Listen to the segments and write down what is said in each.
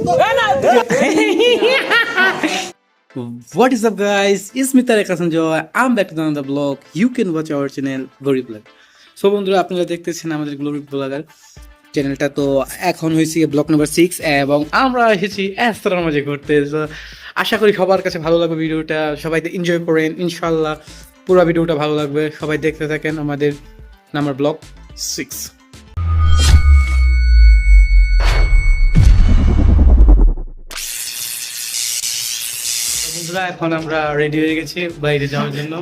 What is up, guys? It's me Tarek Hasan Joy. I'm back to another vlog. You can watch our channel Glory Vlog. So বন্ধুরা, আপনারা দেখতেছেন আমাদের glory blogger চ্যানেলটা। তো এখন হয়েছে ব্লগ নাম্বার 6 এবং আমরা এসেছি এস্তারার মাঝে ঘুরতে। So, আশা করি সবার কাছে ভালো লাগবে ভিডিওটা, সবাই এনজয় করেন ইনশাআল্লাহ। পুরো ভিডিওটা ভালো লাগবে, সবাই দেখতে থাকেন আমাদের নাম্বার ব্লগ 6। বন্ধুরা, এখন আমরা রেডি হয়ে গেছি বাইরে যাওয়ার জন্য।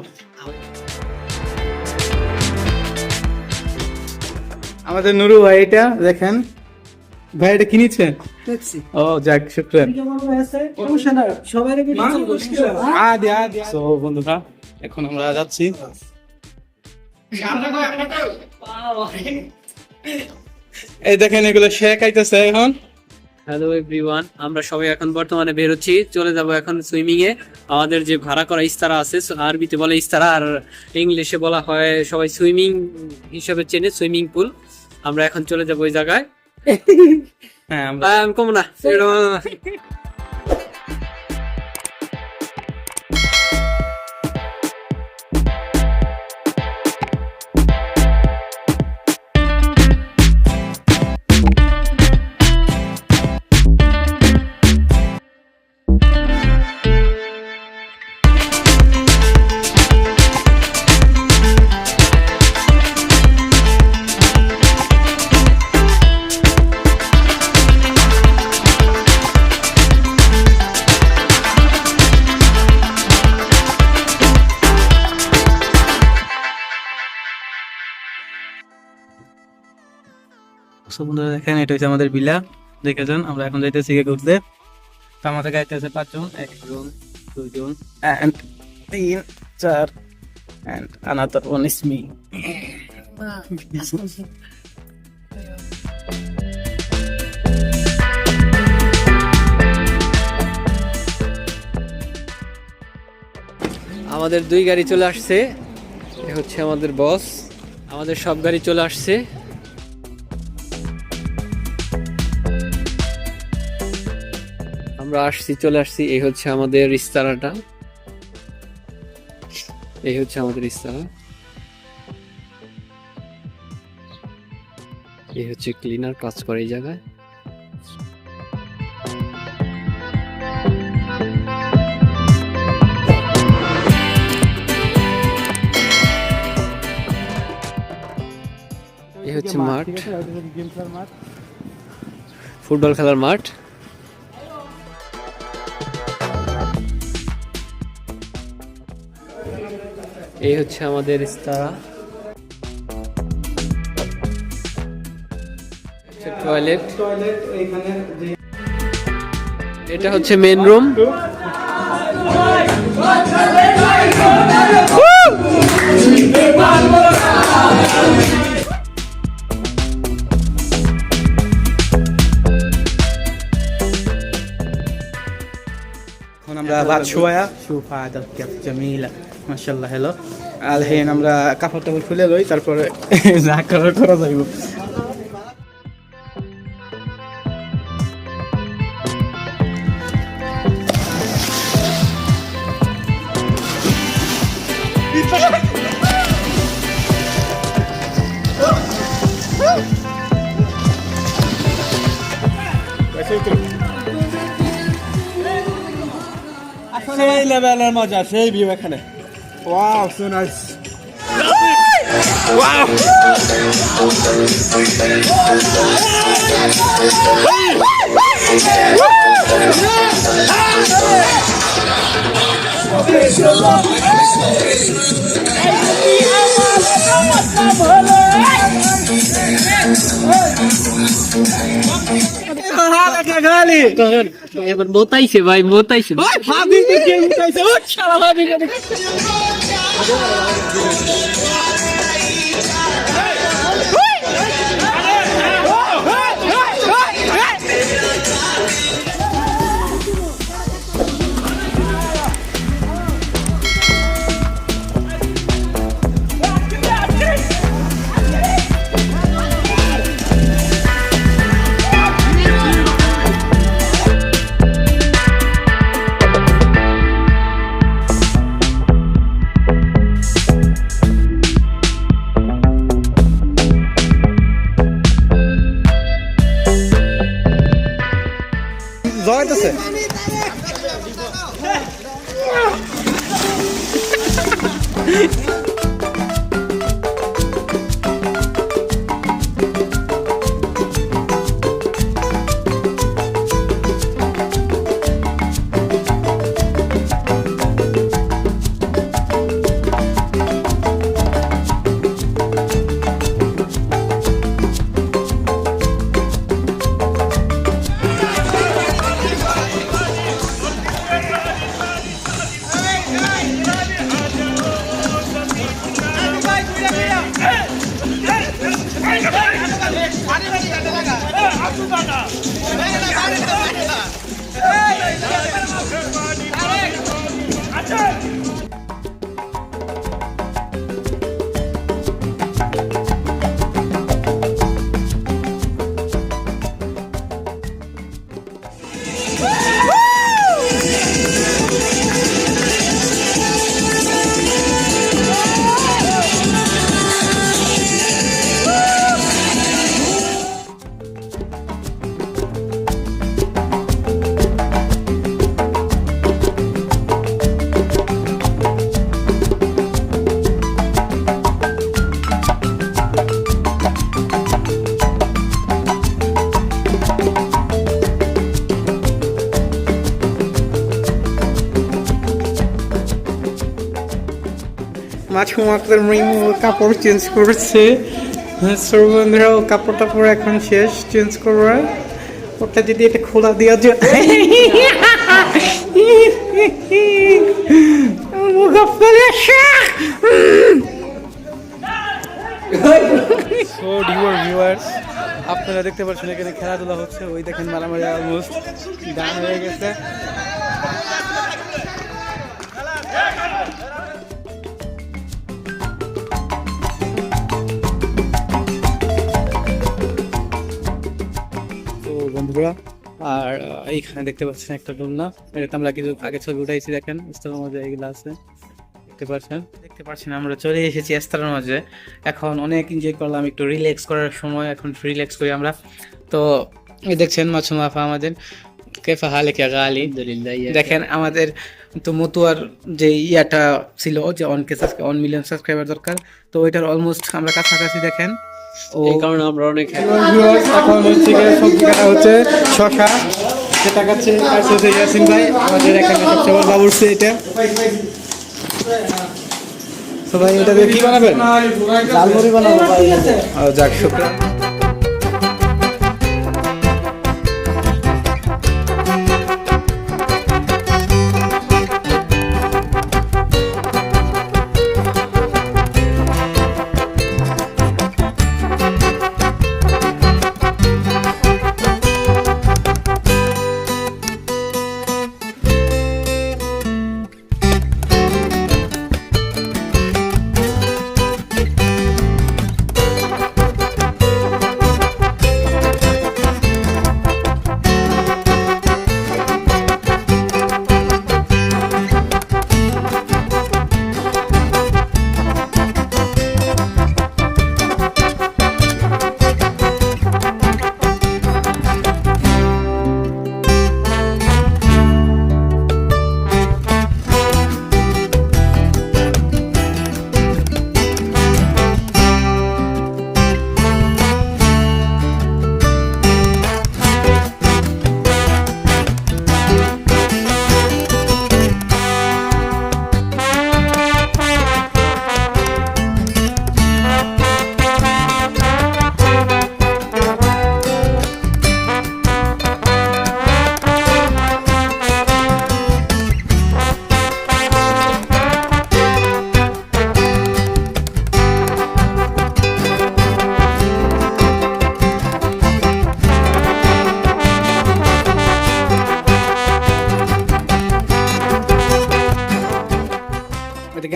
আমাদের নুরু ভাই, এটা দেখেন ভাই, এটা কিনেছে। ও যাক, শুকরান। সো বন্ধুরা, এখন আমরা যাচ্ছি। এই দেখেন, এগুলো শেখ আইতেছে এখন। হ্যালো এভরিওয়ান, আমরা সবাই এখন বর্তমানে বের হচ্ছি, চলে যাব এখন সুইমিং এ। আমাদের যে ভাড়া করা ইস্তারা আছে, আরবিতে বলে ইস্তারা আর ইংলিশে বলা হয়, সবাই সুইমিং হিসেবে চেনে, সুইমিং পুল। আমরা এখন চলে যাব ওই জায়গায়। হ্যাঁ, কম না বন্ধুরা দেখেন, এটা হচ্ছে আমাদের বিলা। দেখেছেন, আমরা এখন যাইতেছি ঘুরতে। তো আমাদের গাড়িতে আছে 5 জন, 1 জন, 2 জন, and 3, 4, and another one is me. আমাদের 2 গাড়ি চলে আসছে। এ হচ্ছে আমাদের বস, আমাদের সব গাড়ি চলে আসছে। আমরা চলে আসছি। এই হচ্ছে আমাদের ইস্তারাটা, এই হচ্ছে আমাদের ইস্তারা, এই হচ্ছে ক্লিনার কাজ করে এই জায়গায়। এই হচ্ছে মাঠ, ফুটবল খেলার মাঠ। এই হচ্ছে আমাদের ইস্তারা, টয়লেট। এটা হচ্ছে মেন রুম। এখন আমরা বাদ শোয়া শুফা দাকিয়াত জামিলা মাশাআল্লাহ। হ্যালো আলহিন, আমরা কাপড় টাপড় খুলে লই, তারপরে যা করা যাইব। সেই লেভেলের মজা, সেই ভিউ এখানে। Wow, so nice. ওয়াও, এবার মোতাইছে ভাই, মোতাইছে জড়াইতেছে মাঝে মৃমু কাপড় চেঞ্জ করছে সৌবন্ধরাও কাপড় টাপড় এখন শেষ চেঞ্জ করবে ওটা যদি এটা খোলা দেওয়া যায় সো ডিয়ার ভিউয়ার্স আপনারা দেখতে পাচ্ছেন এখানে খেলাধুলা হচ্ছে ওই দেখেন মারামারি অলমোস্ট ডান হয়ে গেছে বন্ধুরা আর এইখানে দেখতে পাচ্ছেন একটা দোলনা এটা আমরা কিছু আগে ছবি উঠাইছি দেখেন ইস্তারের মাঝে এইগুলো আছে দেখতে পাচ্ছেন আমরা চলে এসেছি ইস্তারের মাঝে এখন অনেক এনজয় করলাম একটু রিল্যাক্স করার সময় এখন রিল্যাক্স করি আমরা তো এই দেখছেন মাসুম আফা আমাদের কেফা হালে কে গালি দেখেন আমাদের তো মতুয়ার যে ইয়াটা ছিল যে 1 মিলিয়ন সাবস্ক্রাইবার দরকার তো ওইটার অলমোস্ট আমরা কাছাকাছি দেখেন এই কারণে আমরা অনেক এখন হচ্ছে সবজি কাটা হচ্ছে শশা যেটা কাটছে ইয়াসিন ভাই আমাদের এখানে সবচেয়ে বড় বাবুর্চি এটা তো ভাই এটা দিয়ে কি বানাবেন ঝালমুড়ি বানাবো যাক শুকরান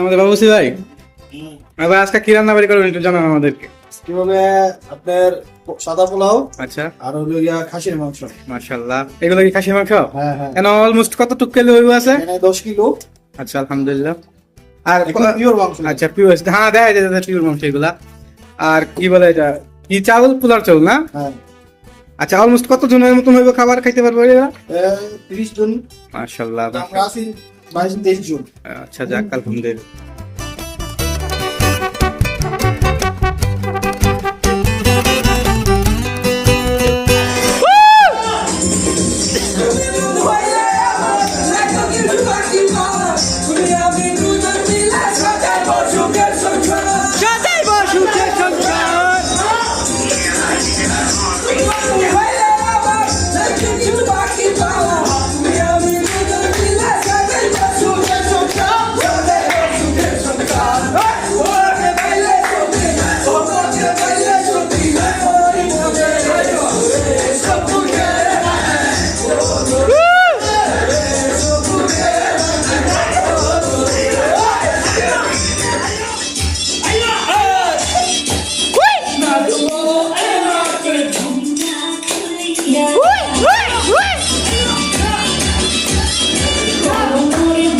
আমাদের বাবুসি ভাই এবার আজকে কি রান্না বাড়ি করবেন একটু জানান আমাদেরকে কিভাবে আপনার সাদা পোলাও আচ্ছা আর হলো গিয়া খাসির মাংস মাশাআল্লাহ এগুলো কি খাসির মাংস হ্যাঁ হ্যাঁ এন অলমোস্ট কত টুকলি হইব আছে এখানে 10 কিলো আচ্ছা আলহামদুলিল্লাহ আর পিওর মাংস আচ্ছা পিওর হ্যাঁ দেখা যায় পিওর মাংস এগুলা আর কি বলে এটা কি চাউল পোলার চাউল না হ্যাঁ আচ্ছা অলমোস্ট কত জনের মতন হইব খাবার খাইতে পারবো এরা? 30 জন, মাশাআল্লাহ। আমরা আছি 22-23 জন। আচ্ছা যাক আলহামদুলিল্লাহ।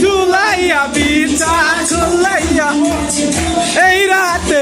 ঝুলাইয়া বিছা ঝুলাইয়া এই রাতে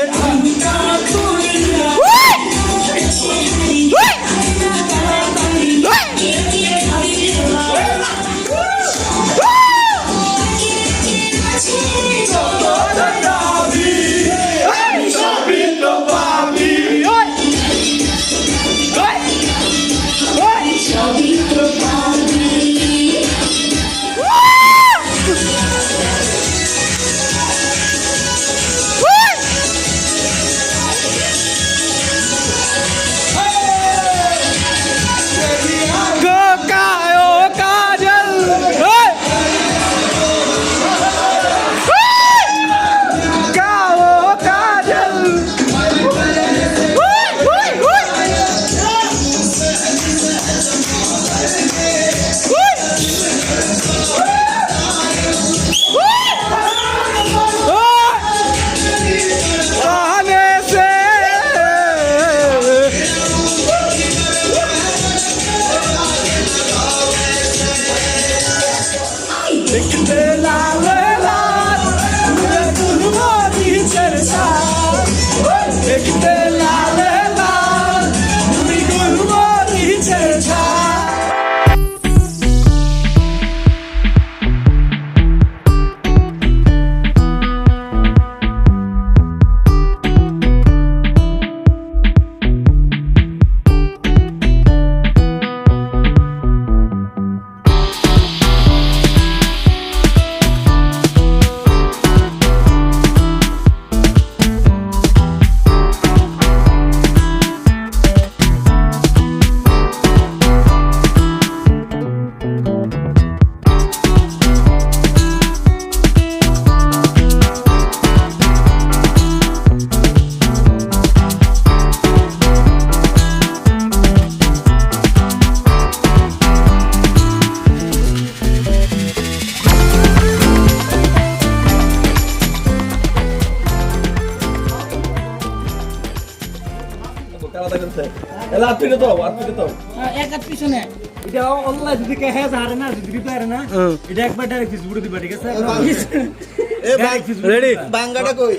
রেডি বাঙ্গাটা কই?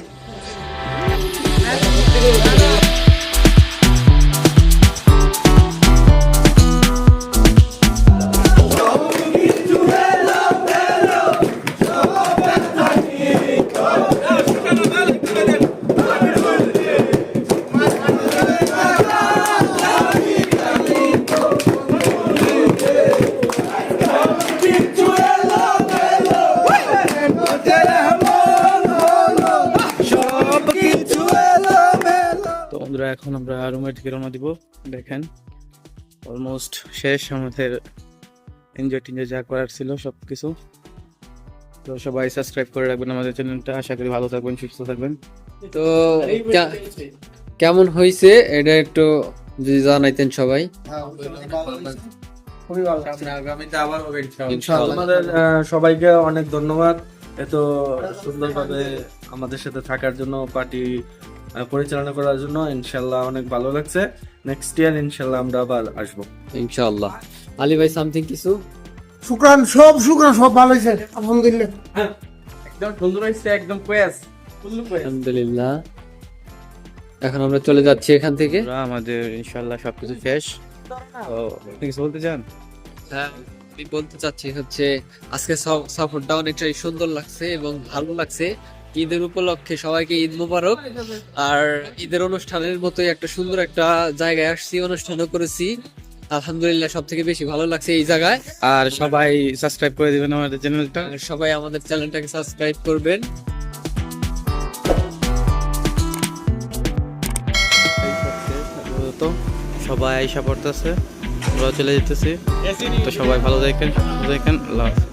বন্ধুরা এখন আমরা রুমের দিকে রওনা দিব। দেখেন অলমোস্ট শেষ আমাদের এনজয় টেনজয় যা করার ছিল সবকিছু। তো সবাই সাবস্ক্রাইব করে রাখবেন আমাদের চ্যানেলটা। আশা করি ভালো থাকবেন, সুস্থ থাকবেন। তো কেমন হয়েছে এটা একটু যদি জানাইতেন সবাই। খুবই ভালো লাগছে। আগামীতে আবার হবে ইনশাআল্লাহ। আমাদের সবাইকে অনেক ধন্যবাদ এত সুন্দরভাবে আমাদের সাথে থাকার জন্য, পার্টি পরিচালনা করার জন্য। ইনশাআল্লাহ অনেক ভালো লাগছে। নেক্সট ইয়ার ইনশাআল্লাহ আমরা আবার আসবো ইনশাআল্লাহ। আলী ভাই সামথিং কিছু? শুকরান, সব ভালো হয়েছে আলহামদুলিল্লাহ। একদম সুন্দর হয়েছে, একদম কোয়েস আলহামদুলিল্লাহ। এখন আমরা চলে যাচ্ছি এখান থেকে। আমাদের ইনশাআল্লাহ সবকিছু শেষ। তো আপনি কিছু বলতে চান? হ্যাঁ, আমি বলতে চাচ্ছি হচ্ছে আজকে সফরটা অনেকটাই সুন্দর লাগছে এবং ভালো লাগছে। ঈদের উপলক্ষে সবাইকে ঈদ মোবারক। আর ঈদের অনুষ্ঠানের মতোই একটা সুন্দর একটা জায়গায় আসছি, অনুষ্ঠানও করেছি। আলহামদুলিল্লাহ, সব থেকে বেশি ভালো লাগছে এই জায়গায়। আর সবাই সাবস্ক্রাইব করে দিবেন আমাদের চ্যানেলটা। আর সবাই আমাদের চ্যানেলটাকে সাবস্ক্রাইব করবেন। তো সবাই আইসা পড়তেছে, আমরা চলে যেতেছি। তো সবাই ভালো দেখেন, সুস্থ দেখেন, আল্লাহ হাফেজ।